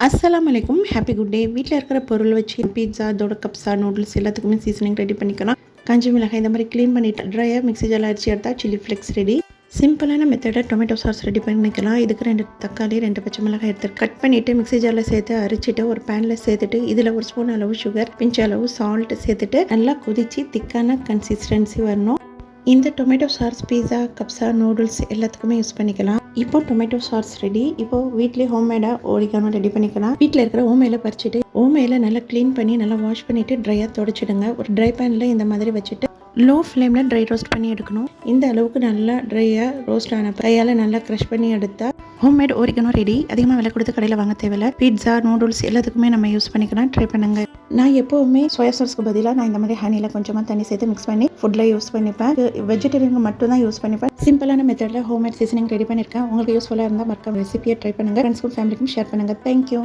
அஸ்ஸலாமு அலைக்கும். Happy good day. வீட்டில் இருக்கிற பொருள் வச்சு பீட்சா, அதோட கப்ஸா, நூடுல்ஸ் எல்லாத்துக்குமே சீசனிங் ரெடி பண்ணிக்கலாம். காஞ்சி மிளகாய் இந்த மாதிரி க்ளீன் பண்ணிவிட்டு ட்ரையாக மிக்ஸி ஜாரில் அரைச்சி எடுத்தால் சில்லி ஃப்ளெக்ஸ் ரெடி. சிம்பிளான மெத்தடை டொமேட்டோ சாஸ் ரெடி பண்ணிக்கலாம். இதுக்கு 2 தக்காளி, 2 பச்சை மிளகாய் எடுத்து கட் பண்ணிவிட்டு மிக்ஸி ஜாரில் சேர்த்து அரைச்சிட்டு ஒரு பேனில் சேர்த்துட்டு இதில் 1 ஸ்பூன் அளவு சுகர், பிஞ்ச் அளவு சால்ட் சேர்த்துட்டு நல்லா கொதித்து திக்கான கன்சிஸ்டன்சி வரணும். இந்த டொமேட்டோ சாஸ் பீஸா, கப்ஸா, நூடுல்ஸ் எல்லாத்துக்குமே யூஸ் பண்ணிக்கலாம். இப்போ டொமேட்டோ சாஸ் ரெடி. இப்போ வீட்லேயே ஹோம்மேடாக ஓரிகானோ ரெடி பண்ணிக்கலாம். வீட்டில் இருக்கிற ஓமையில பறிச்சுட்டு ஓமையில நல்லா க்ளீன் பண்ணி நல்லா வாஷ் பண்ணிவிட்டு ட்ரையாக துடைச்சிடுங்க. ஒரு ட்ரை பேனில் இந்த மாதிரி வச்சுட்டு லோ ஃப்ளேமில் ட்ரை ரோஸ்ட் பண்ணி எடுக்கணும். இந்த அளவுக்கு நல்லா ட்ரையாக ரோஸ்ட் ஆன கையால் நல்லா க்ரஷ் பண்ணி எடுத்தால் ஹோம்மேட் ஓரிகானோ ரெடி. அதிகமாக விலை கொடுத்து கடையில் வாங்க தேவையில்லை. பீட்சா, நூடுல்ஸ் எல்லாத்துக்குமே நம்ம யூஸ் பண்ணிக்கலாம். ட்ரை பண்ணுங்க. நான் எப்போவுமே சோயா சாஸ்க்கு பதிலாக நான் இந்த மாதிரி ஹனியில் கொஞ்சமாக தண்ணி சேர்த்து மிக்ஸ் பண்ணி ஃபுட்டில் யூஸ் பண்ணிப்பேன். வெஜிடேரியனுக்கு மட்டும் தான் யூஸ் பண்ணிப்பேன். சிம்பிளான மெத்தடில் ஹோம்மேட் சீசனிங் ரெடி பண்ணியிருக்கேன். உங்களுக்கு யூஸ்ஃபுல்லாக இருந்தால் மறக்காம ரெசிபியை ட்ரை பண்ணுங்கள். ஃப்ரெண்ட்ஸ்க்கும் ஃபேமிலிக்கும் ஷேர் பண்ணுங்கள். தேங்க்யூ.